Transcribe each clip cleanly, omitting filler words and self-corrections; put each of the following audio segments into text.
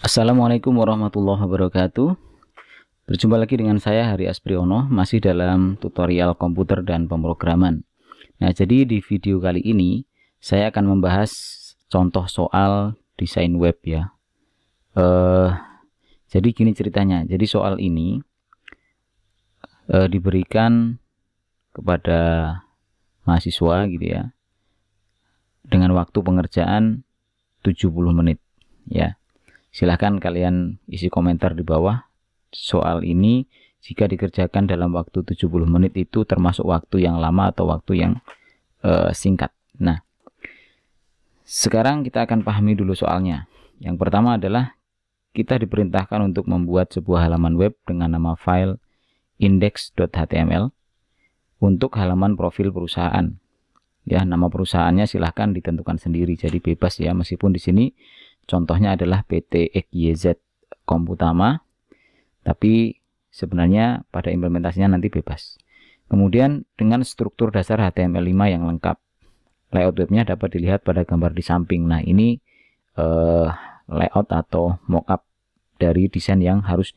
Assalamualaikum warahmatullahi wabarakatuh. Berjumpa lagi dengan saya Hari Aspriono, masih dalam tutorial komputer dan pemrograman. Nah, jadi di video kali ini saya akan membahas contoh soal desain web ya. Jadi gini ceritanya. Jadi soal ini diberikan kepada mahasiswa gitu ya, dengan waktu pengerjaan 70 menit ya. Silahkan kalian isi komentar di bawah. Soal ini jika dikerjakan dalam waktu 70 menit itu termasuk waktu yang lama atau waktu yang singkat. Nah, sekarang kita akan pahami dulu soalnya. Yang pertama adalah kita diperintahkan untuk membuat sebuah halaman web dengan nama file index.html untuk halaman profil perusahaan. Ya, nama perusahaannya silahkan ditentukan sendiri, jadi bebas ya, meskipun di sini contohnya adalah PT XYZ Komputama, tapi sebenarnya pada implementasinya nanti bebas. Kemudian dengan struktur dasar HTML5 yang lengkap. Layout webnya dapat dilihat pada gambar di samping. Nah, ini layout atau mockup dari desain yang harus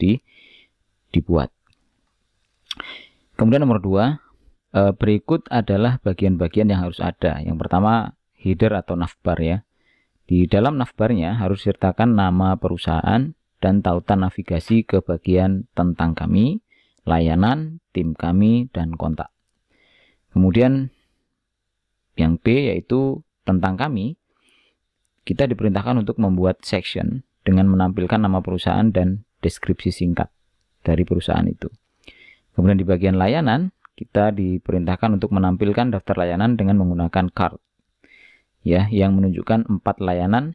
dibuat. Kemudian nomor 2, berikut adalah bagian-bagian yang harus ada. Yang pertama, header atau navbar ya. Di dalam navbarnya harus disertakan nama perusahaan dan tautan navigasi ke bagian tentang kami, layanan, tim kami, dan kontak. Kemudian yang B yaitu tentang kami, kita diperintahkan untuk membuat section dengan menampilkan nama perusahaan dan deskripsi singkat dari perusahaan itu. Kemudian di bagian layanan, kita diperintahkan untuk menampilkan daftar layanan dengan menggunakan card ya, yang menunjukkan 4 layanan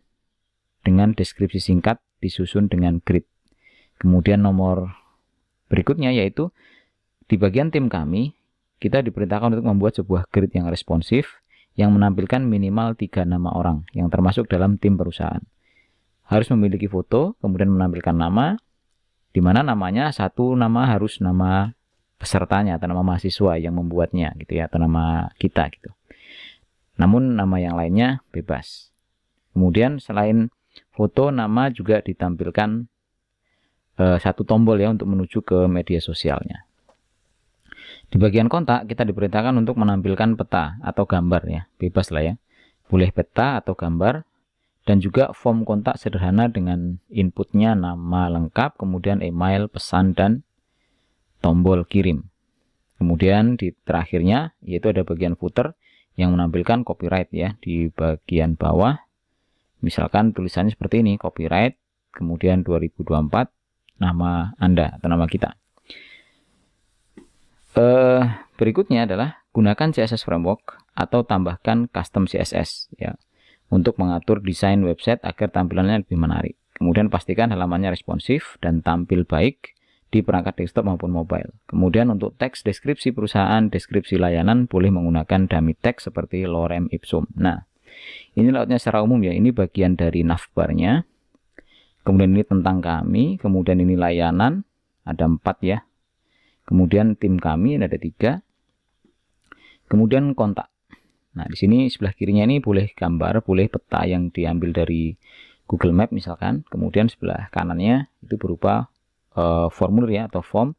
dengan deskripsi singkat disusun dengan grid. Kemudian nomor berikutnya yaitu di bagian tim kami, kita diperintahkan untuk membuat sebuah grid yang responsif yang menampilkan minimal 3 nama orang yang termasuk dalam tim perusahaan. Harus memiliki foto, kemudian menampilkan nama, di mana namanya satu nama harus nama pesertanya atau nama mahasiswa yang membuatnya gitu ya, atau nama kita gitu. Namun nama yang lainnya bebas. Kemudian selain foto, nama juga ditampilkan satu tombol ya untuk menuju ke media sosialnya. Di bagian kontak kita diperintahkan untuk menampilkan peta atau gambar ya, bebas lah ya. Boleh peta atau gambar, dan juga form kontak sederhana dengan inputnya nama lengkap, kemudian email, pesan, dan tombol kirim. Kemudian di terakhirnya yaitu ada bagian footer yang menampilkan copyright ya di bagian bawah. Misalkan tulisannya seperti ini, copyright, kemudian 2024, nama Anda atau nama kita. Berikutnya adalah gunakan CSS framework atau tambahkan custom CSS ya untuk mengatur desain website agar tampilannya lebih menarik. Kemudian pastikan halamannya responsif dan tampil baik di perangkat desktop maupun mobile. Kemudian untuk teks deskripsi perusahaan, deskripsi layanan boleh menggunakan dummy text seperti lorem ipsum. Nah, ini layoutnya secara umum ya. Ini bagian dari navbarnya. Kemudian ini tentang kami, kemudian ini layanan, ada 4 ya. Kemudian tim kami ada 3. Kemudian kontak. Nah, di sini sebelah kirinya ini boleh gambar, boleh peta yang diambil dari Google Map misalkan. Kemudian sebelah kanannya itu berupa formulir ya atau form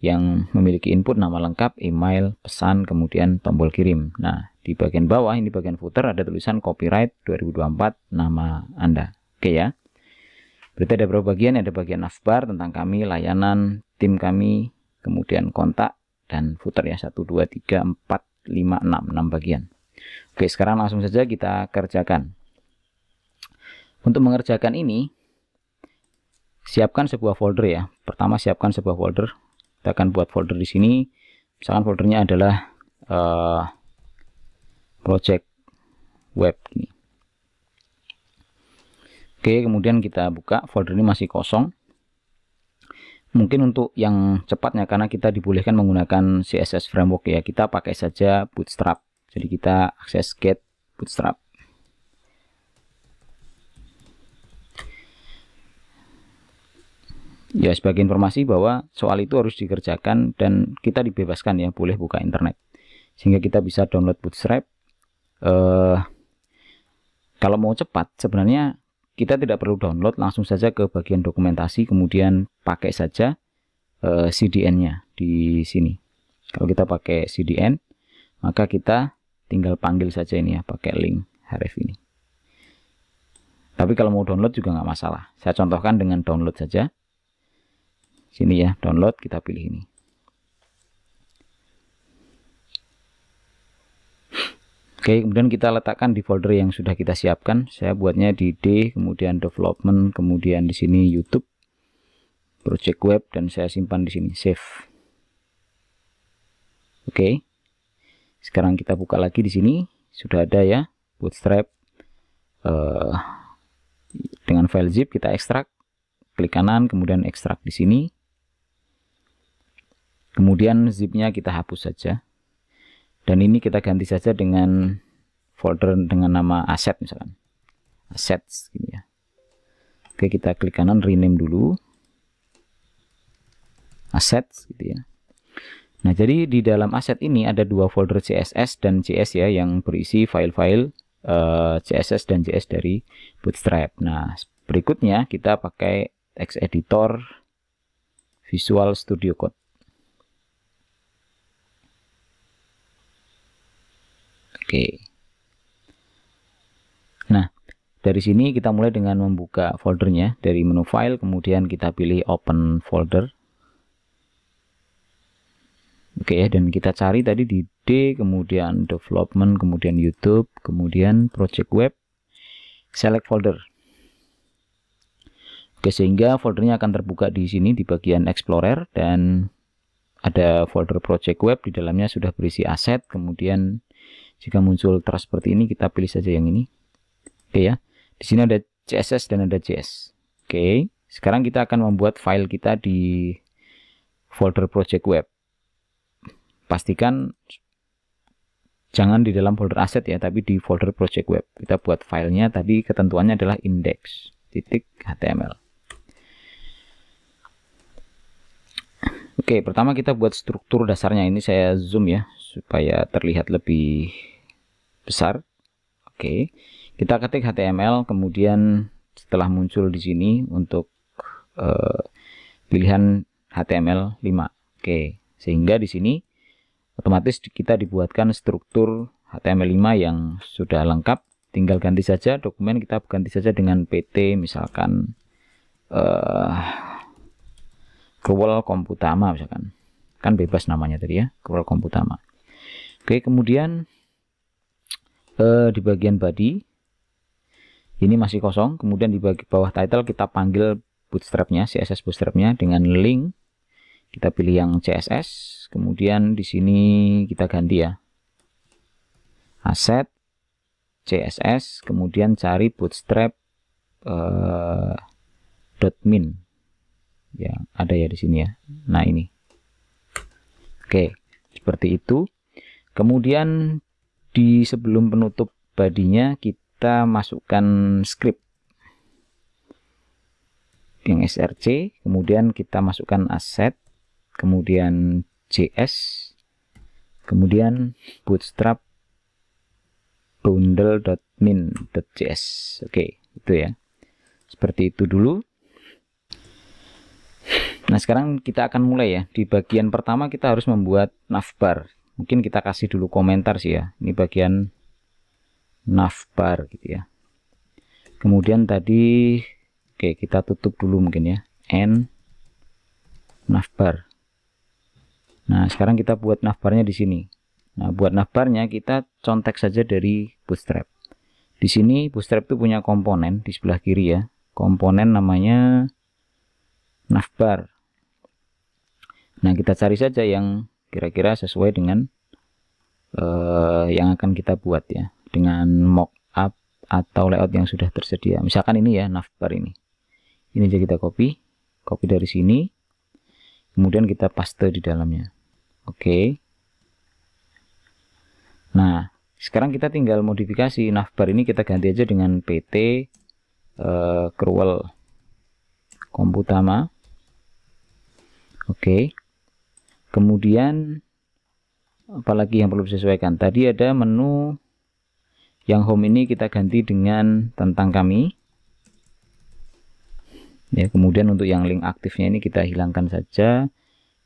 yang memiliki input nama lengkap, email, pesan, kemudian tombol kirim. Nah, di bagian bawah ini bagian footer ada tulisan copyright 2024 nama Anda. Oke ya. Berarti ada beberapa bagian, ada bagian navbar tentang kami, layanan, tim kami, kemudian kontak dan footer ya, 1 2 3 4 5 6 bagian. Oke, sekarang langsung saja kita kerjakan. Untuk mengerjakan ini siapkan sebuah folder ya. Pertama siapkan sebuah folder. Kita akan buat folder di sini. Misalkan foldernya adalah project web ini. Oke, kemudian kita buka. Folder ini masih kosong. Mungkin untuk yang cepatnya karena kita dibolehkan menggunakan CSS framework ya, kita pakai saja Bootstrap. Jadi kita akses get Bootstrap. Ya, sebagai informasi bahwa soal itu harus dikerjakan dan kita dibebaskan ya, boleh buka internet. Sehingga kita bisa download Bootstrap. Kalau mau cepat, sebenarnya kita tidak perlu download, langsung saja ke bagian dokumentasi, kemudian pakai saja CDN-nya di sini. Kalau kita pakai CDN, maka kita tinggal panggil saja ini ya, pakai link href ini. Tapi kalau mau download juga nggak masalah. Saya contohkan dengan download saja. Sini ya, download, kita pilih ini. Oke, kemudian kita letakkan di folder yang sudah kita siapkan. Saya buatnya di D, kemudian development, kemudian di sini YouTube, project web, dan saya simpan di sini save. Oke. Sekarang kita buka lagi di sini, sudah ada ya Bootstrap dengan file zip, kita ekstrak, klik kanan, kemudian ekstrak di sini. Kemudian zipnya kita hapus saja. Dan ini kita ganti saja dengan folder dengan nama asset misalkan. Assets gini ya. Oke, kita klik kanan, rename dulu. Assets gitu ya. Nah, jadi di dalam aset ini ada dua folder CSS dan JS ya, yang berisi file-file CSS dan JS dari Bootstrap. Nah, berikutnya kita pakai text editor Visual Studio Code. Oke. Nah, dari sini kita mulai dengan membuka foldernya dari menu file, kemudian kita pilih open folder. Oke ya, dan kita cari tadi di D, kemudian development, kemudian YouTube, kemudian project web, select folder. Oke, sehingga foldernya akan terbuka di sini di bagian Explorer, dan ada folder project web, di dalamnya sudah berisi aset. Kemudian jika muncul terus seperti ini, kita pilih saja yang ini. Oke ya, di sini ada CSS dan ada JS. Oke, sekarang kita akan membuat file kita di folder project web. Pastikan jangan di dalam folder aset ya, tapi di folder project web. Kita buat filenya, tadi ketentuannya adalah index.html. Oke, pertama kita buat struktur dasarnya. Ini saya zoom ya, supaya terlihat lebih besar. Oke, kita ketik HTML, kemudian setelah muncul di sini untuk pilihan HTML5. Oke, sehingga di sini otomatis kita dibuatkan struktur HTML5 yang sudah lengkap. Tinggal ganti saja dokumen, kita ganti saja dengan PT, misalkan Cruel Komputama misalkan. Kan bebas namanya tadi ya, Cruel Komputama. Oke, kemudian di bagian body ini masih kosong, kemudian di bawah title kita panggil bootstrapnya, CSS bootstrapnya dengan link. Kita pilih yang CSS, kemudian di sini kita ganti ya, asset CSS, kemudian cari bootstrap .min ya, ada ya di sini ya. Nah ini, oke, seperti itu. Kemudian di sebelum penutup badinya kita masukkan script yang src, kemudian kita masukkan asset, kemudian JS, kemudian bootstrap bundle.min.js. Oke, itu ya. Seperti itu dulu. Nah, sekarang kita akan mulai ya. Di bagian pertama kita harus membuat navbar. Mungkin kita kasih dulu komentar sih ya. Ini bagian navbar gitu ya. Kemudian tadi oke, kita tutup dulu mungkin ya. N navbar. Nah, sekarang kita buat navbarnya di sini. Nah, buat navbarnya kita contek saja dari Bootstrap. Di sini Bootstrap itu punya komponen di sebelah kiri ya. Komponen namanya navbar. Nah, kita cari saja yang kira-kira sesuai dengan yang akan kita buat ya, dengan mockup atau layout yang sudah tersedia. Misalkan ini ya, navbar ini. Ini aja kita copy dari sini, kemudian kita paste di dalamnya. Oke. Nah, sekarang kita tinggal modifikasi navbar ini, kita ganti aja dengan PT Cruel Komputama. Oke. Kemudian apalagi yang perlu disesuaikan? Tadi ada menu yang home ini kita ganti dengan tentang kami. Ya, kemudian untuk yang link aktifnya ini kita hilangkan saja.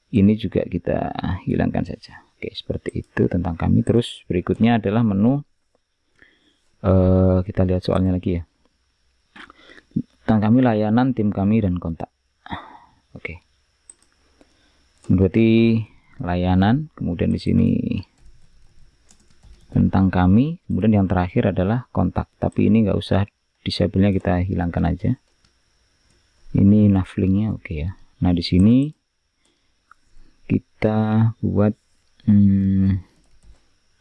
Ini juga kita hilangkan saja. Oke, seperti itu tentang kami. Terus berikutnya adalah menu. Kita lihat soalnya lagi ya. Tentang kami, layanan, tim kami, dan kontak. Oke. Berarti layanan, kemudian di sini tentang kami, kemudian yang terakhir adalah kontak. Tapi ini nggak usah, disable-nya kita hilangkan aja. Ini navlinknya, oke ya. Nah di sini kita buat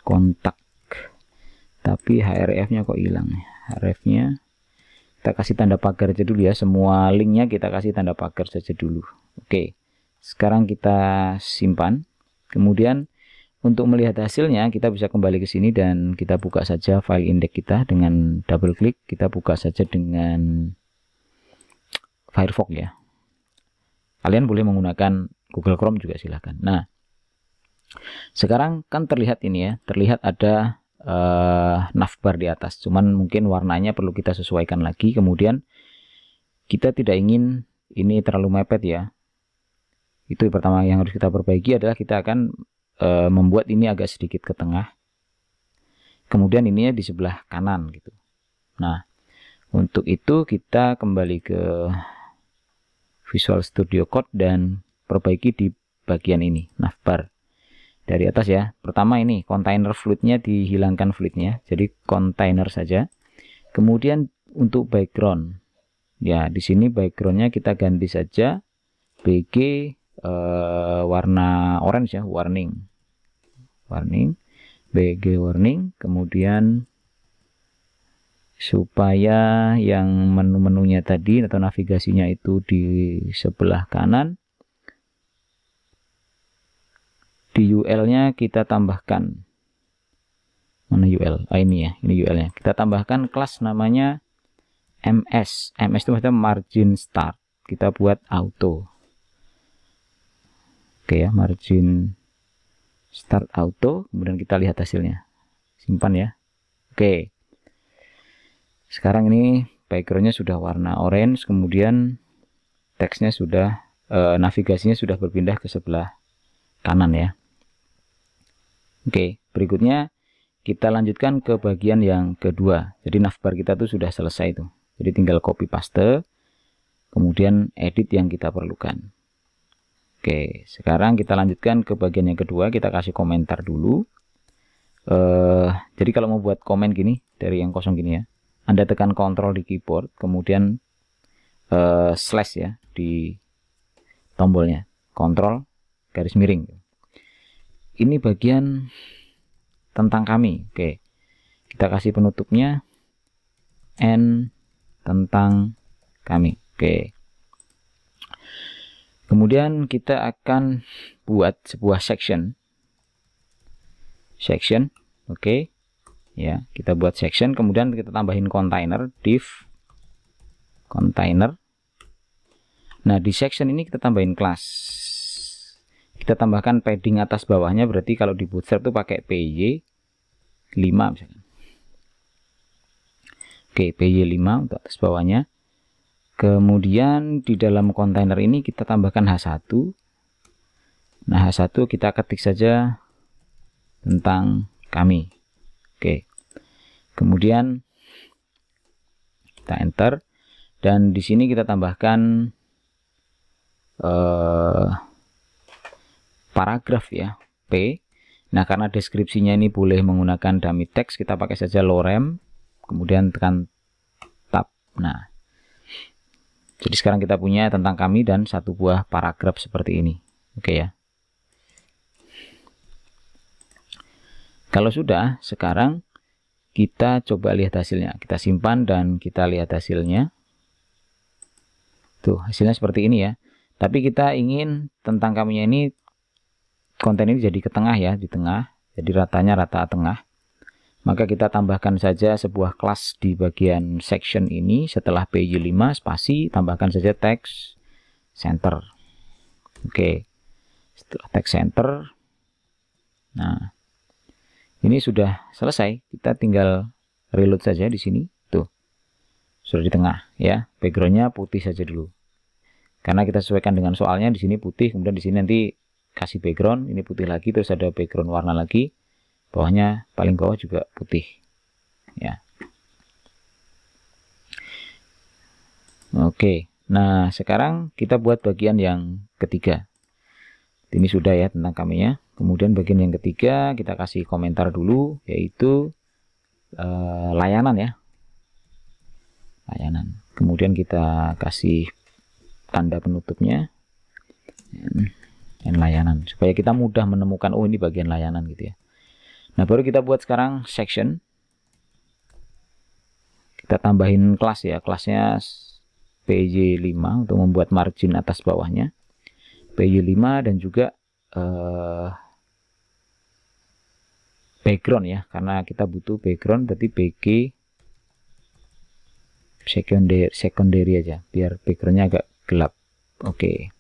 kontak, tapi href-nya kok hilang ya. Href-nya kita kasih tanda pagar aja dulu ya. Semua linknya kita kasih tanda pagar saja dulu. Oke, sekarang kita simpan. Kemudian untuk melihat hasilnya kita bisa kembali ke sini dan kita buka saja file index kita dengan double klik. Kita buka saja dengan Firefox ya. Kalian boleh menggunakan Google Chrome juga silahkan. Nah, sekarang kan terlihat ini ya, terlihat ada navbar di atas. Cuman mungkin warnanya perlu kita sesuaikan lagi. Kemudian kita tidak ingin ini terlalu mepet ya. Itu pertama yang harus kita perbaiki adalah kita akan membuat ini agak sedikit ke tengah. Kemudian ininya di sebelah kanan gitu. Nah, untuk itu kita kembali ke Visual Studio Code dan perbaiki di bagian ini, navbar. Dari atas ya. Pertama ini container fluidnya dihilangkan fluidnya, jadi container saja. Kemudian untuk background, ya di sini backgroundnya kita ganti saja BG warna orange ya, warning, BG warning. Kemudian supaya yang menu-menunya tadi atau navigasinya itu di sebelah kanan. Di UL-nya kita tambahkan, mana UL? Ini ya, ini UL-nya. Kita tambahkan kelas namanya MS. MS itu maksudnya margin start. Kita buat auto. Oke ya, margin start auto. Kemudian kita lihat hasilnya. Simpan ya. Oke. Sekarang ini backgroundnya sudah warna orange. Kemudian teksnya sudah, navigasinya sudah berpindah ke sebelah kanan ya. Oke, berikutnya kita lanjutkan ke bagian yang kedua. Jadi navbar kita tuh sudah selesai tuh. Jadi tinggal copy paste, kemudian edit yang kita perlukan. Oke, sekarang kita lanjutkan ke bagian yang kedua. Kita kasih komentar dulu. Jadi kalau mau buat komen gini dari yang kosong gini ya, Anda tekan Ctrl di keyboard, kemudian slash ya di tombolnya, Ctrl garis miring. Ini bagian tentang kami. Oke, kita kasih penutupnya N tentang kami. Oke, kemudian kita akan buat sebuah section. Oke ya, kita buat section. Kemudian kita tambahin container, div container. Nah di section ini kita tambahin kelas. Kita tambahkan padding atas bawahnya, berarti kalau di bootstrap itu pakai PY 5 misalkan. Oke, PY 5 untuk atas bawahnya. Kemudian di dalam kontainer ini kita tambahkan H1. Nah, H1 kita ketik saja tentang kami. Oke. Kemudian kita enter dan di sini kita tambahkan paragraf ya, P. Nah, karena deskripsinya ini boleh menggunakan dummy text, kita pakai saja lorem, kemudian tekan tab. Nah, jadi sekarang kita punya tentang kami dan satu buah paragraf seperti ini. Oke ya. Kalau sudah, sekarang kita coba lihat hasilnya. Kita simpan dan kita lihat hasilnya. Tuh, hasilnya seperti ini ya. Tapi kita ingin tentang kaminya ini, konten ini jadi ke tengah ya, di tengah. Jadi ratanya rata tengah. Maka kita tambahkan saja sebuah kelas di bagian section ini. Setelah PY5 spasi, tambahkan saja text center. Oke. Setelah text center. Nah, ini sudah selesai. Kita tinggal reload saja di sini. Tuh. Sudah di tengah ya. Backgroundnya putih saja dulu. Karena kita sesuaikan dengan soalnya, di sini putih, kemudian di sini nanti kasih background, ini putih lagi, terus ada background warna lagi, bawahnya paling bawah juga putih ya. Oke, nah sekarang kita buat bagian yang ketiga. Ini sudah ya tentang kaminya. Kemudian bagian yang ketiga kita kasih komentar dulu, yaitu layanan ya, layanan. Kemudian kita kasih tanda penutupnya dan layanan, supaya kita mudah menemukan, oh ini bagian layanan gitu ya. Nah baru kita buat sekarang section. Kita tambahin kelas ya, kelasnya PJ5 untuk membuat margin atas bawahnya, PJ5, dan juga background ya, karena kita butuh background, berarti BG secondary aja biar backgroundnya agak gelap. Oke.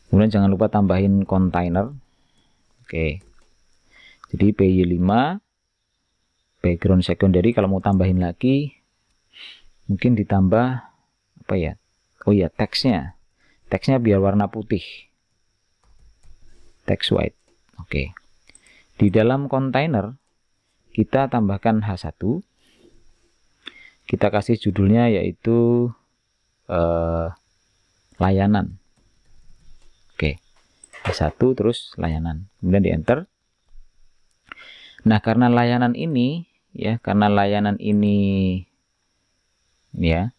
Kemudian jangan lupa tambahin container. Oke. Jadi PY5 background secondary. Kalau mau tambahin lagi mungkin ditambah apa ya? Oh ya, teksnya biar warna putih, text white. Oke. Di dalam kontainer kita tambahkan H1, kita kasih judulnya yaitu layanan. Oke, H1 terus layanan, kemudian di enter. Nah karena layanan ini ya, ya,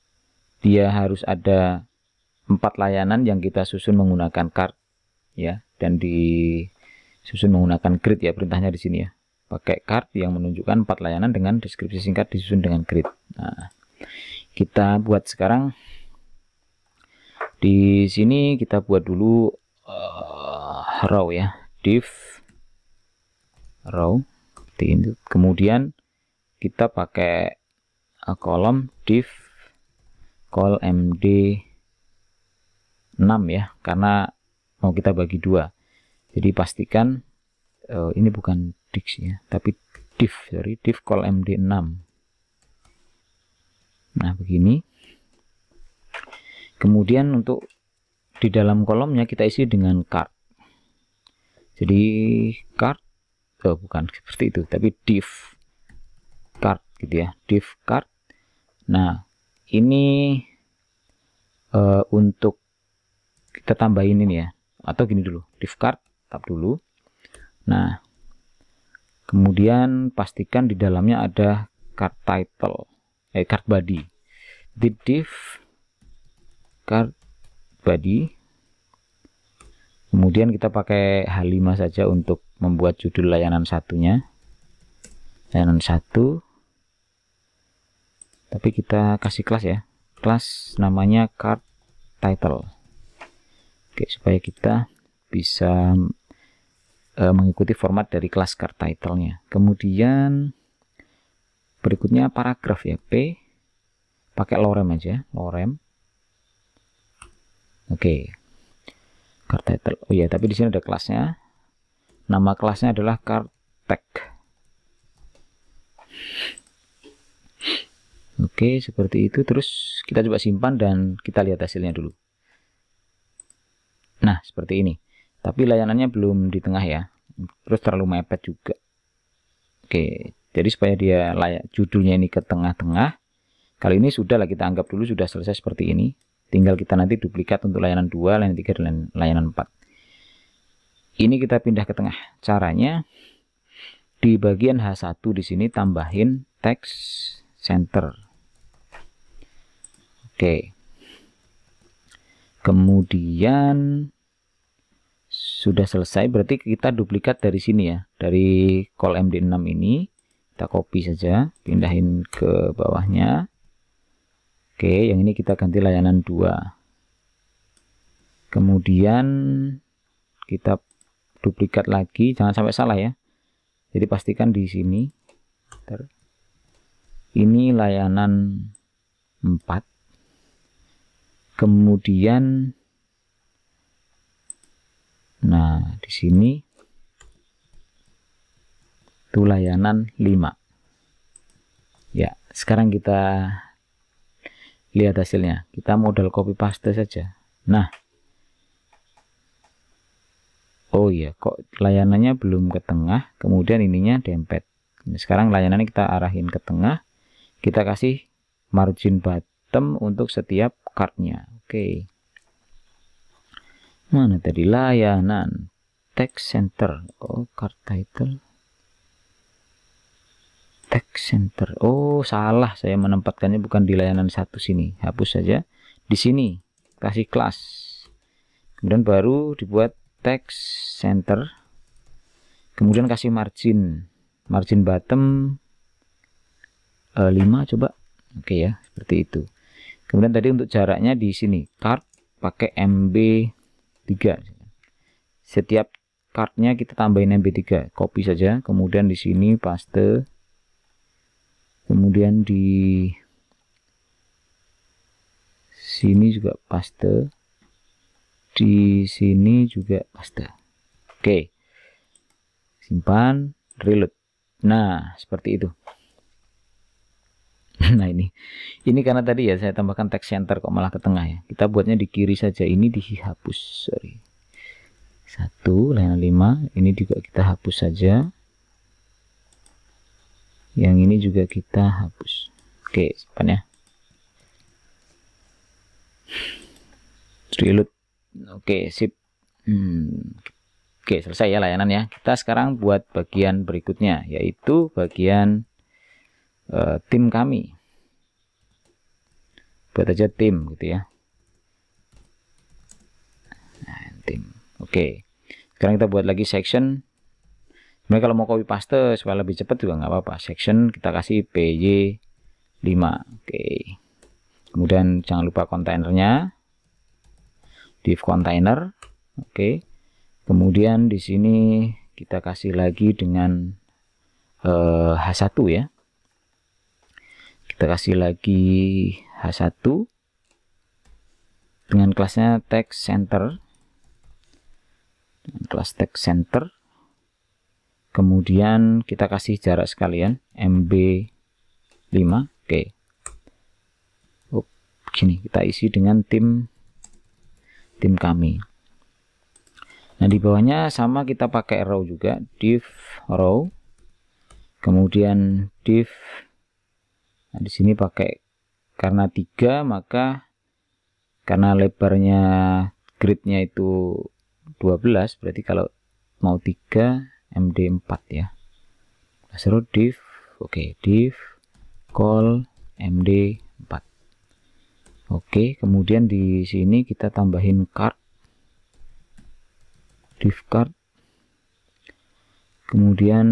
dia harus ada 4 layanan yang kita susun menggunakan card ya, dan disusun menggunakan grid ya, perintahnya di sini ya, pakai card yang menunjukkan 4 layanan dengan deskripsi singkat disusun dengan grid. Nah kita buat sekarang di sini, kita buat dulu row ya, div row seperti ini. Kemudian kita pakai kolom div col md 6 ya, karena mau kita bagi 2. Jadi pastikan ini bukan dix ya, tapi div col md 6. Nah begini. Kemudian untuk di dalam kolomnya kita isi dengan card. Jadi card, bukan seperti itu, tapi div card gitu ya, div card. Nah ini untuk kita tambahin ini ya, atau gini dulu, div card, tab dulu. Nah kemudian pastikan di dalamnya ada card title, card body. Di div card body, kemudian kita pakai H5 saja untuk membuat judul layanan satunya, layanan 1, tapi kita kasih kelas ya, kelas namanya card title. Oke, supaya kita bisa mengikuti format dari kelas card title-nya. Kemudian berikutnya paragraf ya, P pakai lorem aja, lorem. Oke, card title. Oh ya, tapi di sini ada kelasnya. Nama kelasnya adalah card tag. Oke, seperti itu. Terus kita coba simpan dan kita lihat hasilnya dulu. Nah, seperti ini. Tapi layanannya belum di tengah ya. Terus terlalu mepet juga. Oke, jadi supaya dia judulnya ini ke tengah-tengah. Kali ini sudah lah, kita anggap dulu sudah selesai seperti ini. Tinggal kita nanti duplikat untuk layanan 2, layanan 3, dan layanan 4. Ini kita pindah ke tengah. Caranya di bagian H1 di sini tambahin text center. Oke. Kemudian sudah selesai, berarti kita duplikat dari sini ya. Dari col MD6 ini kita copy saja, pindahin ke bawahnya. Oke, yang ini kita ganti layanan 2. Kemudian kita duplikat lagi, jangan sampai salah ya. Jadi pastikan di sini. Ini layanan 4. Kemudian nah, di sini itu layanan 5. Ya, sekarang kita Lihat hasilnya. Kita modal copy paste saja. Nah, oh iya, kok layanannya belum ke tengah, kemudian ininya dempet. Nah, sekarang layanannya kita arahin ke tengah, kita kasih margin bottom untuk setiap cardnya. Oke. Mana tadi layanan? Text center. Oh, card title. Text center. Oh, salah. Saya menempatkannya bukan di layanan satu sini. Hapus saja. Di sini kasih kelas. Kemudian baru dibuat text center. Kemudian kasih margin. Margin bottom 5 coba. Oke ya, seperti itu. Kemudian tadi untuk jaraknya di sini card pakai MB3. Setiap cardnya kita tambahin MB3. Copy saja. Kemudian di sini paste. Kemudian di sini juga paste, di sini juga paste. Oke, simpan, reload. Nah, seperti itu. Nah, ini karena tadi ya saya tambahkan text center kok malah ke tengah ya. Kita buatnya di kiri saja. Ini dihapus, sorry. 1 layanan 5. Ini juga kita hapus saja. Yang ini juga kita hapus. Oke, simpan ya. Reload. Oke, sip. Oke, selesai ya layanan ya. Kita sekarang buat bagian berikutnya, yaitu bagian tim kami. Buat aja tim gitu ya. Nah, tim. Oke. Sekarang kita buat lagi section. Sebenarnya kalau mau copy paste supaya lebih cepat juga nggak apa-apa. Section kita kasih PY5. Oke. Kemudian jangan lupa kontainernya. Div container. Oke. Kemudian di sini kita kasih lagi dengan H1 ya. Kita kasih lagi H1 dengan kelasnya text center. Dengan kelas text center. Kemudian kita kasih jarak sekalian MB5. Oke. Oh, begini kita isi dengan tim kami. Nah, di bawahnya sama kita pakai row juga, div row. Kemudian div. Nah, di sini pakai karena 3 maka karena lebarnya gridnya itu 12 berarti kalau mau 3 MD4 ya. Lalu div, oke, div call MD4. Oke, kemudian di sini kita tambahin card, div card. Kemudian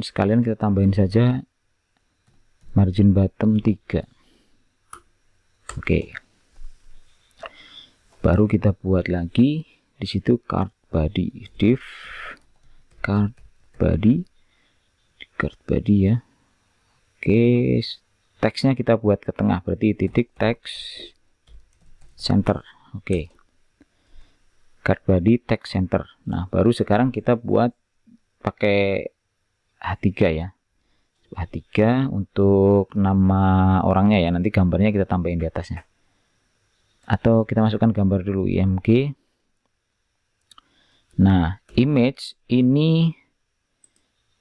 sekalian kita tambahin saja margin bottom 3. Oke. Baru kita buat lagi di situ card body, div card body ya. Oke, teksnya kita buat ke tengah berarti titik text center. Oke, card body text center. Nah, baru sekarang kita buat pakai H3 ya. H3 untuk nama orangnya ya, nanti gambarnya kita tambahin di atasnya. Atau kita masukkan gambar dulu, img. Nah, image ini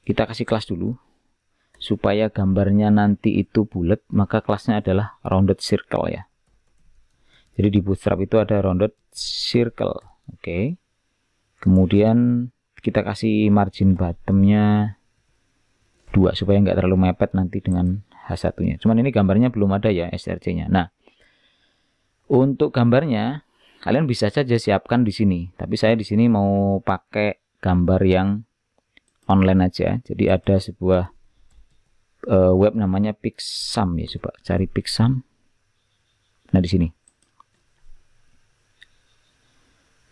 kita kasih kelas dulu supaya gambarnya nanti itu bulat, maka kelasnya adalah rounded circle ya. Jadi di Bootstrap itu ada rounded circle. Oke. Kemudian kita kasih margin bottomnya 2 supaya nggak terlalu mepet nanti dengan H1 nya. Cuman ini gambarnya belum ada ya src nya. Nah, untuk gambarnya kalian bisa saja siapkan di sini, tapi saya di sini mau pakai gambar yang online aja. Jadi ada sebuah web namanya Pixam ya, coba cari Pixam. Nah, di sini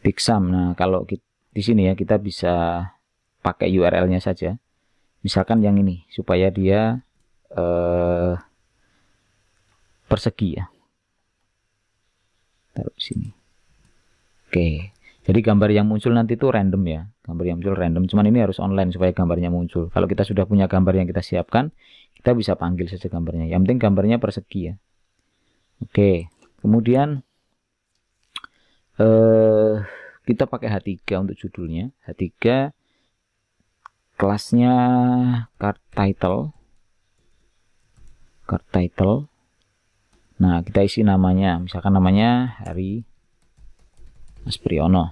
Pixam. Nah, kalau di sini ya kita bisa pakai URL-nya saja. Misalkan yang ini supaya dia persegi ya. Taruh sini. Oke. Jadi gambar yang muncul nanti itu random ya. Gambar yang muncul random. Cuman ini harus online supaya gambarnya muncul. Kalau kita sudah punya gambar yang kita siapkan, kita bisa panggil saja gambarnya. Yang penting gambarnya persegi ya. Oke. Kemudian kita pakai H3 untuk judulnya. H3 kelasnya card title. Nah, kita isi namanya, misalkan namanya Hari Mas Priyono.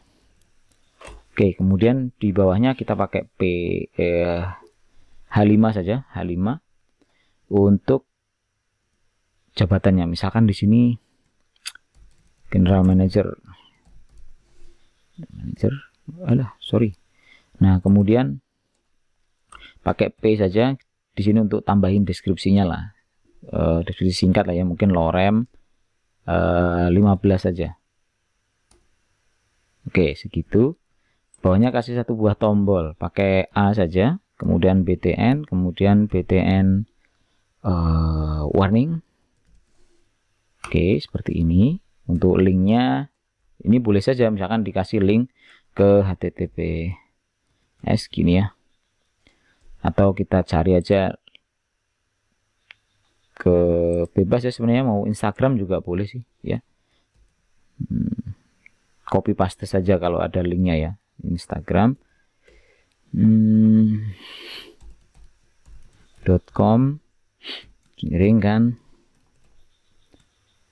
Oke, kemudian di bawahnya kita pakai H5 saja, H5 untuk jabatannya. Misalkan di sini General Manager. Nah, kemudian pakai P saja di sini untuk tambahin deskripsinya lah. Deskripsi singkat lah ya, mungkin lorem 15 saja. Oke, segitu. Bawahnya kasih satu buah tombol, pakai A saja, kemudian BTN, kemudian BTN warning. Oke, seperti ini. Untuk linknya ini boleh saja, misalkan dikasih link ke HTTPS gini ya, atau kita cari aja ke bebas ya, sebenarnya mau Instagram juga boleh sih ya. Copy paste saja kalau ada linknya ya, Instagram .com miring kan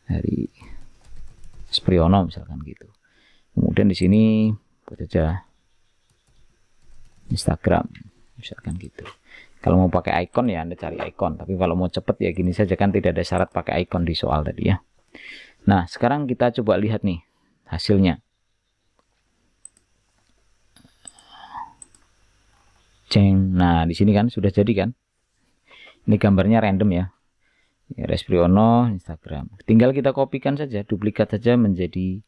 Hari Priyono misalkan gitu. Kemudian di sini buat aja Instagram misalkan gitu. Kalau mau pakai icon ya Anda cari icon, tapi kalau mau cepet ya gini saja, kan tidak ada syarat pakai icon di soal tadi ya. Nah, sekarang kita coba lihat nih hasilnya. Ceng. Nah, di sini kan sudah jadi kan. Ini gambarnya random ya. Res Priyono Instagram. Tinggal kita kopikan saja, duplikat saja menjadi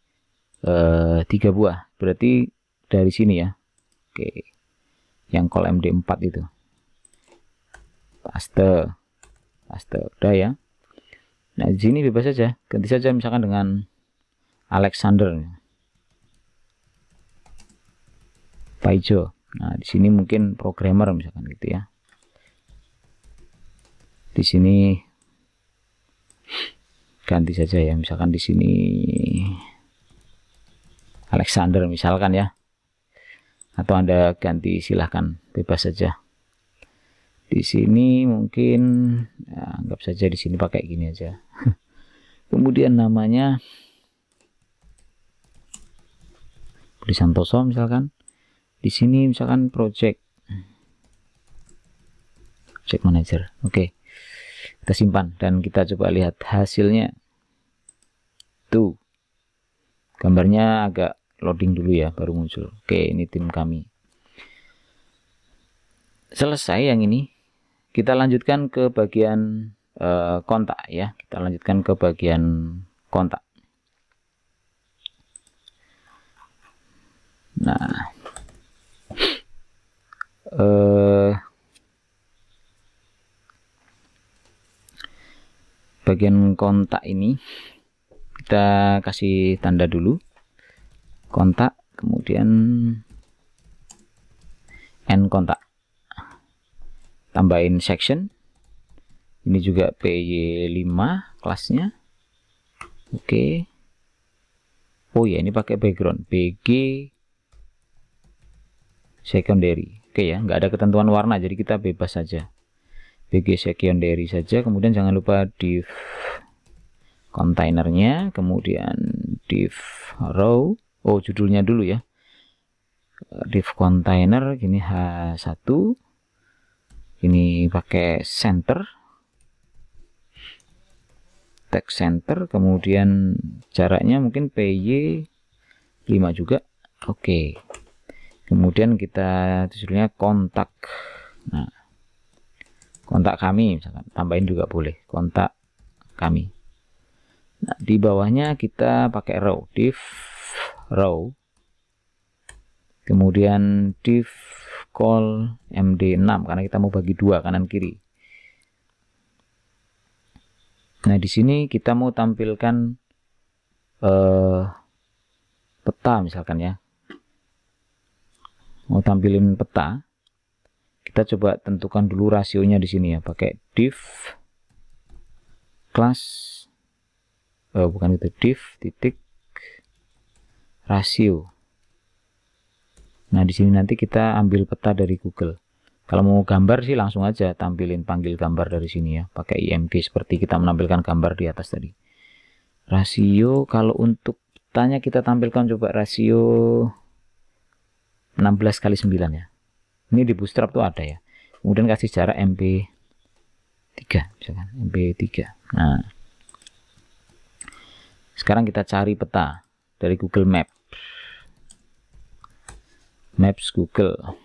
3 buah. Berarti dari sini ya. Oke. Yang call MD4 itu. Paste udah ya. Nah, di sini bebas saja, ganti saja misalkan dengan Alexander Paijo. Nah, di sini mungkin programmer misalkan gitu ya. Di sini ganti saja ya, misalkan di sini Alexander misalkan ya. Atau Anda ganti, silahkan, bebas saja. Di sini mungkin ya, anggap saja di sini pakai gini aja. Kemudian namanya Budi Santoso misalkan. Di sini misalkan project manager. Oke. Kita simpan dan kita coba lihat hasilnya. Tuh. Gambarnya agak loading dulu ya, baru muncul. Oke, ini tim kami. Selesai yang ini. Kita lanjutkan ke bagian kontak ya. Kita lanjutkan ke bagian kontak. Nah, bagian kontak ini kita kasih tanda dulu. Kontak, kemudian end kontak. Tambahin section. Ini juga PY5 kelasnya. Oke. Oh ya, ini pakai background BG secondary. Oke ya, nggak ada ketentuan warna, jadi kita bebas saja. BG secondary saja. Kemudian jangan lupa div kontainernya, kemudian div row. Oh, judulnya dulu ya. Div container gini H1. Ini pakai center, text center, kemudian jaraknya mungkin PY5 juga. Oke. Kemudian kita judulnya kontak. Nah, kontak kami misalkan, tambahin juga boleh, kontak kami. Nah, di bawahnya kita pakai row, div row. Kemudian div call MD6 karena kita mau bagi dua kanan kiri. Nah, di sini kita mau tampilkan peta misalkan ya. Mau tampilin peta. Kita coba tentukan dulu rasionya di sini ya, pakai div class bukan itu, div titik rasio. Nah, di sini nanti kita ambil peta dari Google. Kalau mau gambar sih langsung aja tampilin panggil gambar dari sini ya, pakai IMG seperti kita menampilkan gambar di atas tadi. Rasio, kalau untuk petanya kita tampilkan coba rasio 16:9 ya. Ini di Bootstrap tuh ada ya. Kemudian kasih jarak MP3 misalkan, MP3. Nah, sekarang kita cari peta dari Google Maps Google.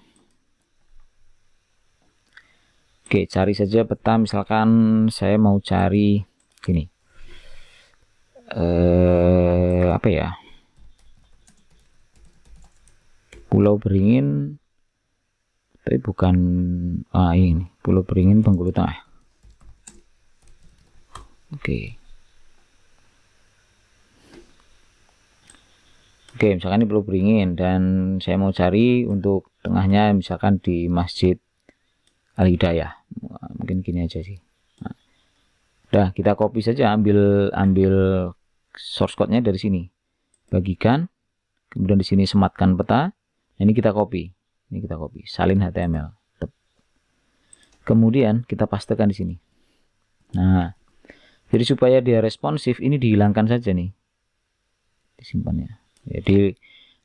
Oke, cari saja peta, misalkan saya mau cari gini. Apa ya? Pulau Beringin, tapi bukan ini, Pulau Beringin Bengkulu Tengah. Oke, misalkan ini Pulau Beringin dan saya mau cari untuk tengahnya misalkan di Masjid Al Hidayah. Mungkin gini aja sih. Nah, udah kita copy saja, ambil source code-nya dari sini. Bagikan, kemudian di sini sematkan peta. Ini kita copy. Salin HTML. Kemudian kita pastekan di sini. Nah, jadi supaya dia responsif, ini dihilangkan saja nih. Disimpannya. Jadi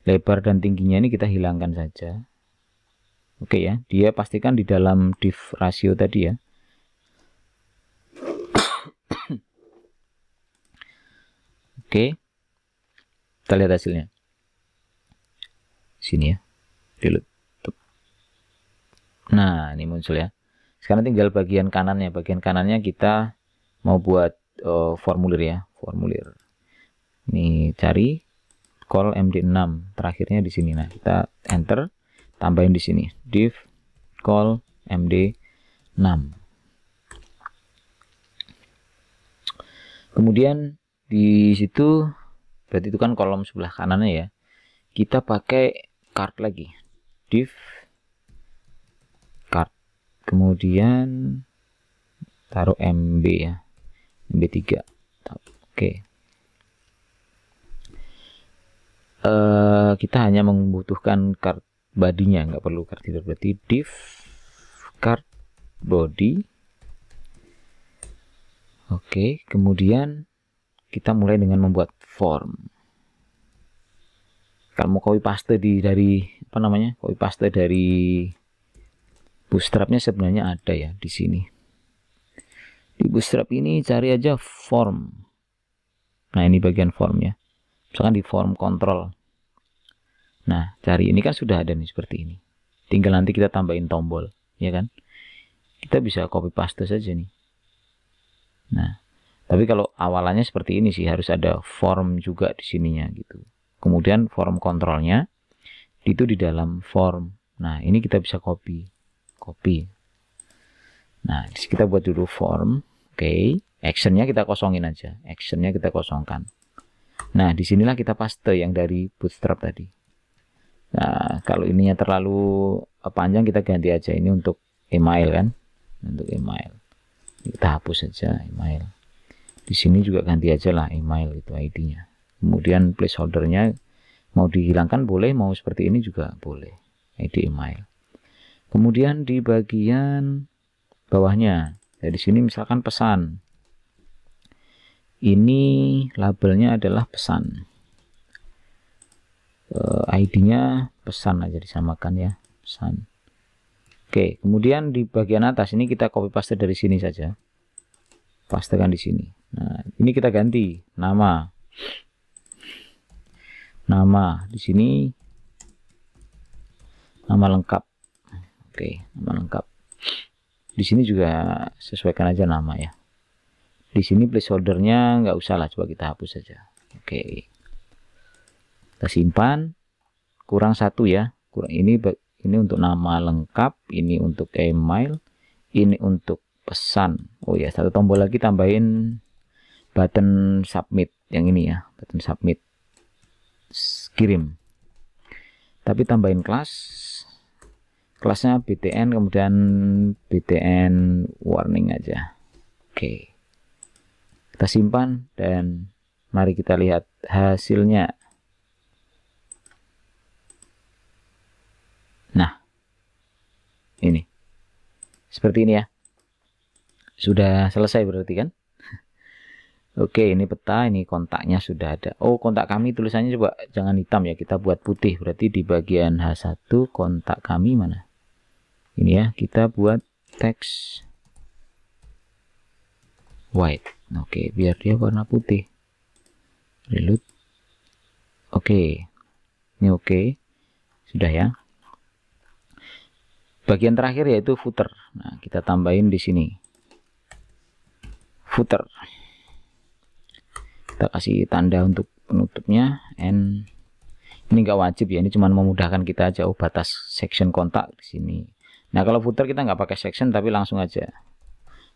lebar dan tingginya ini kita hilangkan saja. Oke ya, dia pastikan di dalam div rasio tadi ya. Oke, kita lihat hasilnya. Sini ya, delete. Nah, ini muncul ya. Sekarang tinggal bagian kanannya. Bagian kanannya kita mau buat formulir ya, formulir. Ini cari call MD6, terakhirnya di sini. Nah, kita enter, tambahin di sini div call MD6. Kemudian di situ berarti itu kan kolom sebelah kanannya ya. Kita pakai card lagi, div card. Kemudian taruh MB ya, MB3. Oke. Kita hanya membutuhkan card bodinya, nggak perlu card header. Berarti div card body. Oke, kemudian kita mulai dengan membuat form. Kalau mau copy paste dari copy paste dari Bootstrapnya sebenarnya ada ya di sini. Di Bootstrap ini cari aja form. Nah, ini bagian formnya. Misalkan di form control. Nah, cari ini kan sudah ada nih seperti ini. Tinggal nanti kita tambahin tombol, ya kan? Kita bisa copy paste saja nih. Nah, tapi kalau awalannya seperti ini sih, harus ada form juga di sininya gitu. Kemudian form kontrolnya itu di dalam form. Nah, ini kita bisa copy. Nah, kita buat dulu form. Oke, actionnya kita kosongin aja. Actionnya kita kosongkan. Nah, disinilah kita paste yang dari Bootstrap tadi. Nah, kalau ininya terlalu panjang, kita ganti aja ini untuk email kan. Untuk email. Kita hapus saja email. Di sini juga ganti aja lah email itu ID-nya. Kemudian placeholder-nya mau dihilangkan boleh, mau seperti ini juga boleh. ID email. Kemudian di bagian bawahnya, dari sini misalkan pesan. Ini labelnya adalah pesan. ID-nya pesan aja disamakan ya, pesan. Oke, kemudian di bagian atas ini kita copy paste dari sini saja. Pastekan di sini. Nah, ini kita ganti nama. Nama di sini nama lengkap. Oke, nama lengkap. Di sini juga sesuaikan aja nama ya. Di sini placeholder-nya nggak usah lah, coba kita hapus saja. Oke, kita simpan. Kurang satu ya. Ini untuk nama lengkap, ini untuk email, ini untuk pesan. Oh ya, satu tombol lagi, tambahin button submit yang ini ya, button submit kirim. Tapi tambahin kelasnya btn, kemudian btn warning aja. Oke, kita simpan dan Mari kita lihat hasilnya. Nah, ini seperti ini ya. Sudah selesai berarti kan? Oke, ini peta, ini kontaknya sudah ada. Oh, kontak kami tulisannya coba jangan hitam ya, kita buat putih. Berarti di bagian H1 kontak kami mana? Ini ya, kita buat teks white. Oke, biar dia warna putih. Reload. Oke. Ini oke. Sudah ya. Bagian terakhir yaitu footer. Nah, kita tambahin di sini. Footer. Kita kasih tanda untuk penutupnya, and ini nggak wajib ya, ini cuma memudahkan kita aja. Oh, batas section kontak di sini. Nah, kalau footer kita nggak pakai section tapi langsung aja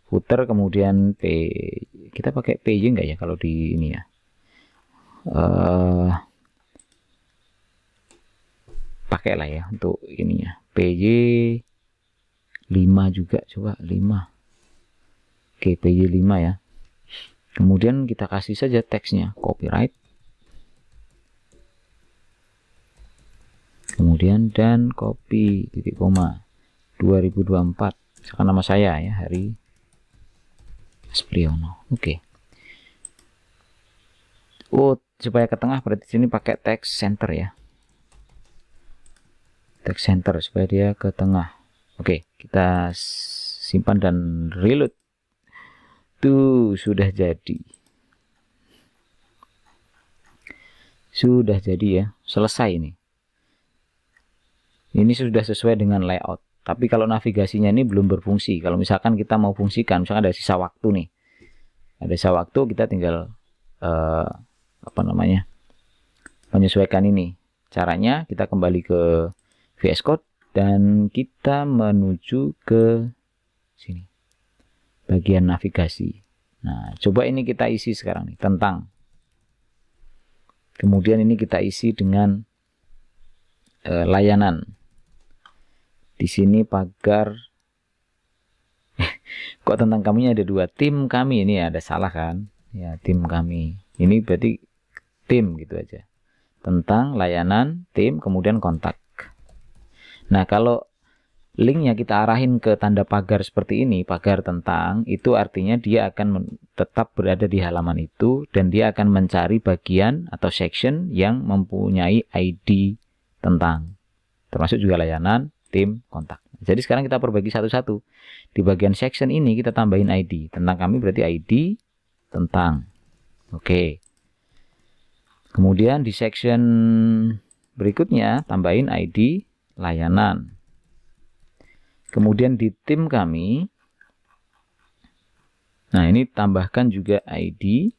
footer, kemudian kita pakai PJ nggak ya kalau di ini ya. Pakai lah ya untuk ininya, PJ 5 juga, coba 5. Oke, PJ 5 ya. Kemudian kita kasih saja teksnya copyright, kemudian dan copy titik koma 2024, misalkan nama saya ya, Hari Aspriono. Oke. Oh, supaya ke tengah berarti sini pakai teks center ya, teks center supaya dia ke tengah. Oke, kita simpan dan reload. Tuh, sudah jadi. Sudah jadi ya, selesai ini. Ini sudah sesuai dengan layout. Tapi kalau navigasinya ini belum berfungsi. Kalau misalkan kita mau fungsikan, misalkan ada sisa waktu nih. Ada sisa waktu, kita tinggal menyesuaikan ini. Caranya kita kembali ke VS Code dan kita menuju ke sini. Bagian navigasi. Nah, coba ini kita isi sekarang nih, tentang. Kemudian ini kita isi dengan layanan. Di sini pagar. Kok tentang kaminya ada 2? Tim kami, ini ada salah kan? Ya, tim kami. Ini berarti tim gitu aja. Tentang, layanan, tim, kemudian kontak. Nah, kalau linknya kita arahin ke tanda pagar seperti ini, pagar tentang, itu artinya dia akan tetap berada di halaman itu dan dia akan mencari bagian atau section yang mempunyai ID tentang, termasuk juga layanan, tim, kontak. Jadi sekarang kita perbagi satu-satu. Di bagian section ini kita tambahin ID tentang kami, berarti ID tentang. Oke. Kemudian di section berikutnya tambahin ID layanan. Kemudian di tim kami, nah ini tambahkan juga ID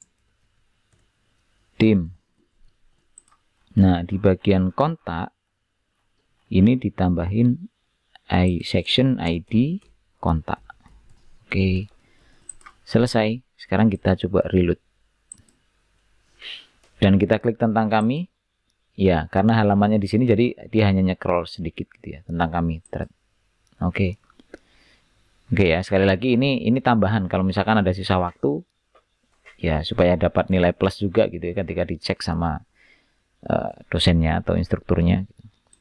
tim. Nah, di bagian kontak ini ditambahin section ID kontak. Oke, selesai. Sekarang kita coba reload dan kita klik tentang kami. Ya, karena halamannya di sini jadi dia hanya nge-scroll sedikit gitu ya, tentang kami. Oke. Oke ya, sekali lagi ini tambahan. Kalau misalkan ada sisa waktu ya, supaya dapat nilai plus juga gitu ya ketika dicek sama dosennya atau instrukturnya.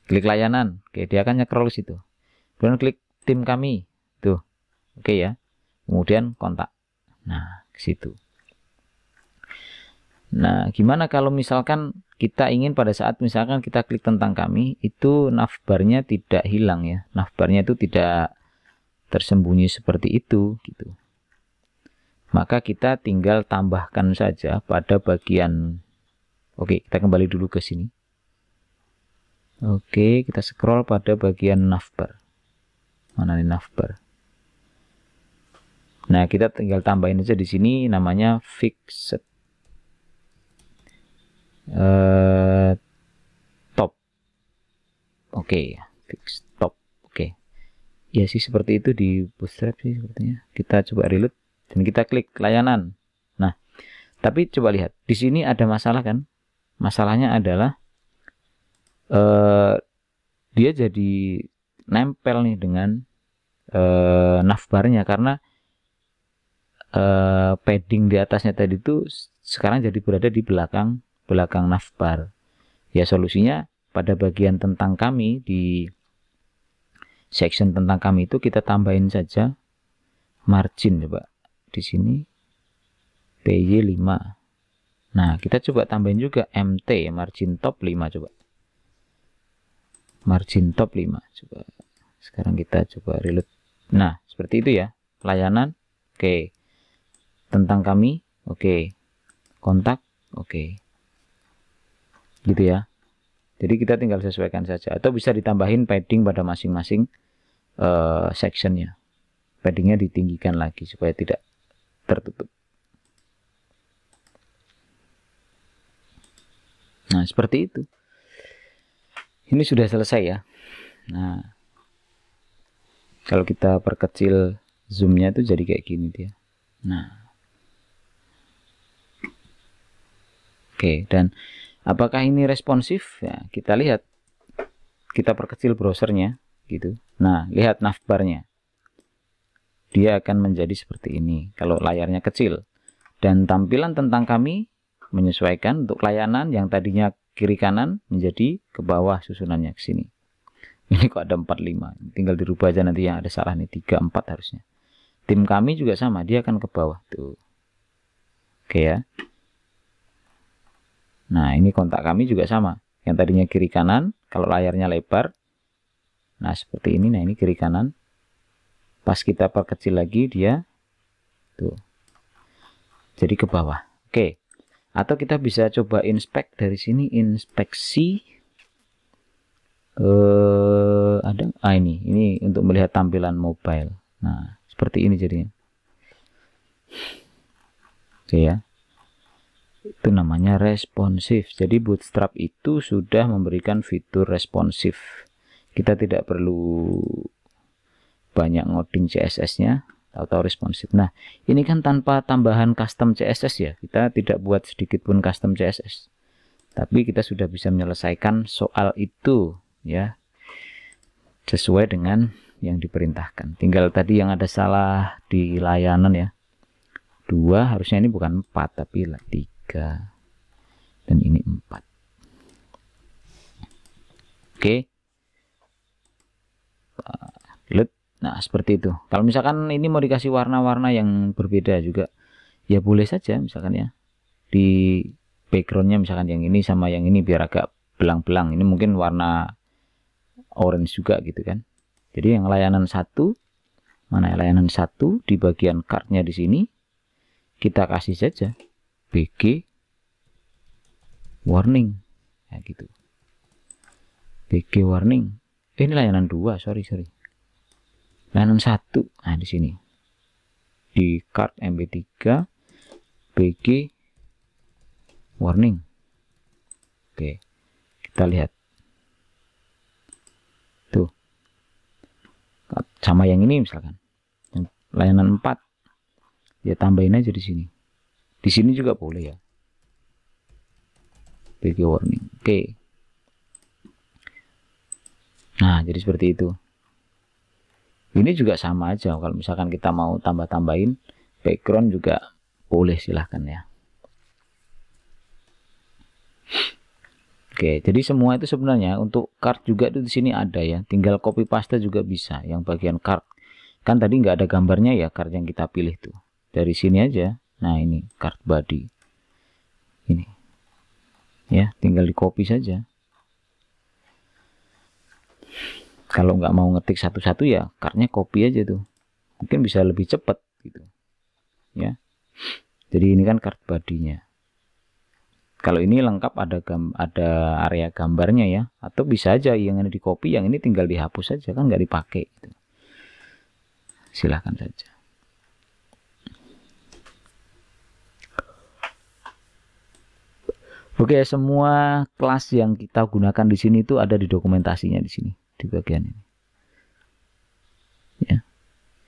Klik layanan. Oke, dia akan nge-scroll situ. Kemudian klik tim kami. Tuh. Oke ya. Kemudian kontak. Nah, ke situ. Nah, gimana kalau misalkan kita ingin pada saat misalkan kita klik tentang kami, itu navbarnya tidak hilang ya. Navbarnya itu tidak tersembunyi seperti itu gitu. Maka kita tinggal tambahkan saja pada bagian. Oke, kita kembali dulu ke sini. Oke, kita scroll pada bagian navbar. Mana nih navbar? Nah, kita tinggal tambahin aja di sini namanya fixed top. Oke, fixed top. Oke. Ya sih seperti itu di Bootstrap sih sepertinya. Kita coba reload dan kita klik layanan. Nah, tapi coba lihat di sini ada masalah kan? Masalahnya adalah dia jadi nempel nih dengan navbarnya karena padding di atasnya tadi itu sekarang jadi berada di belakang navbar. Ya solusinya pada bagian tentang kami, di section tentang kami itu kita tambahin saja margin. Coba di sini PY 5. Nah, kita coba tambahin juga MT, margin top 5 coba. Margin top 5 coba. Sekarang kita coba reload. Nah, seperti itu ya. Layanan oke. Tentang kami oke. Kontak oke. Gitu ya. Jadi kita tinggal sesuaikan saja, atau bisa ditambahin padding pada masing-masing sectionnya. Paddingnya ditinggikan lagi supaya tidak tertutup. Nah, seperti itu. Ini sudah selesai ya. Nah, kalau kita perkecil zoomnya itu jadi kayak gini dia. Nah, oke. Dan apakah ini responsif? Ya, kita lihat. Kita perkecil browsernya gitu. Nah, lihat navbarnya. Dia akan menjadi seperti ini kalau layarnya kecil. Dan tampilan tentang kami menyesuaikan untuk layanan yang tadinya kiri kanan menjadi ke bawah susunannya ke sini. Ini kok ada 45. Tinggal dirubah aja nanti yang ada salah nih, 34 harusnya. Tim kami juga sama, dia akan ke bawah tuh. Oke ya. Nah, ini kontak kami juga sama. Yang tadinya kiri kanan, kalau layarnya lebar. Nah, seperti ini. Nah, ini kiri kanan. Pas kita perkecil lagi dia tuh. Jadi ke bawah. Oke. Atau kita bisa coba inspect dari sini, inspeksi. Ada ini untuk melihat tampilan mobile. Nah, seperti ini jadinya. Oke ya. Itu namanya responsif. Jadi Bootstrap itu sudah memberikan fitur responsif. Kita tidak perlu banyak ngoding CSS-nya, atau responsif. Nah, ini kan tanpa tambahan custom CSS ya. Kita tidak buat sedikit pun custom CSS. Tapi kita sudah bisa menyelesaikan soal itu ya. Sesuai dengan yang diperintahkan. Tinggal tadi yang ada salah di layanan ya. 2, harusnya ini bukan 4 tapi 3. Dan ini 4. Oke. Nah, seperti itu. Kalau misalkan ini mau dikasih warna-warna yang berbeda juga, ya boleh saja misalkan ya. Di backgroundnya misalkan yang ini sama yang ini biar agak belang-belang. Ini mungkin warna orange juga gitu kan. Jadi yang layanan 1, mana layanan 1 di bagian cardnya di sini, kita kasih saja BG warning. Ya gitu. BG warning. Ini layanan 2, sorry. Layanan 1, nah di sini di card MB3 BG warning. Oke, kita lihat tuh sama yang ini misalkan yang layanan 4 ya, tambahin aja di sini. Di sini juga boleh ya, BG warning. Oke, nah jadi seperti itu. Ini juga sama aja, kalau misalkan kita mau tambah-tambahin background juga boleh, silahkan ya. Oke, jadi semua itu sebenarnya untuk card juga itu di sini ada ya, tinggal copy paste juga bisa. Yang bagian card kan tadi nggak ada gambarnya ya, card yang kita pilih tuh dari sini aja. Nah ini card body ini ya, tinggal di copy saja. Kalau nggak mau ngetik satu-satu ya cardnya copy aja tuh, mungkin bisa lebih cepat gitu ya. Jadi ini kan card bodinya. Kalau ini lengkap ada area gambarnya ya, atau bisa aja yang ini di copy, yang ini tinggal dihapus saja kan, nggak dipakai gitu. Silahkan saja. Oke, semua kelas yang kita gunakan di sini itu ada di dokumentasinya di sini. Di bagian ini ya,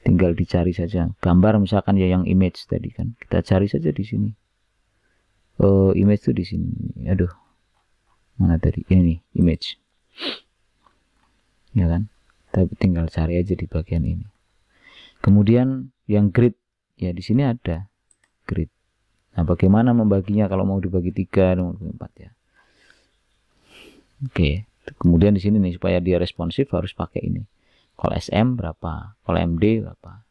tinggal dicari saja gambar misalkan ya, yang image tadi kan kita cari saja di sini. Image tuh di sini. Aduh, mana tadi ini image ya kan, tapi tinggal cari aja di bagian ini. Kemudian yang grid ya, di sini ada grid. Nah, bagaimana membaginya kalau mau dibagi 3 dan mau dibagi 4 ya. Oke, kemudian di sini nih supaya dia responsif harus pakai ini. Call SM berapa, call MD berapa.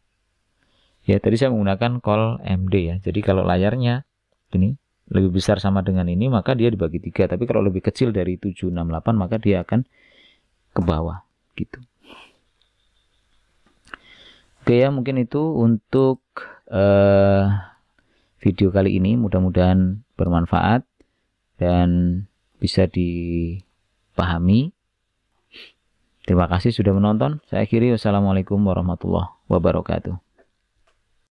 Ya, tadi saya menggunakan call MD ya. Jadi kalau layarnya ini lebih besar sama dengan ini, maka dia dibagi 3. Tapi kalau lebih kecil dari 768, maka dia akan ke bawah gitu. Oke ya, mungkin itu untuk video kali ini. Mudah-mudahan bermanfaat dan bisa dipahami. Terima kasih sudah menonton. Saya akhiri. Wassalamualaikum warahmatullahi wabarakatuh.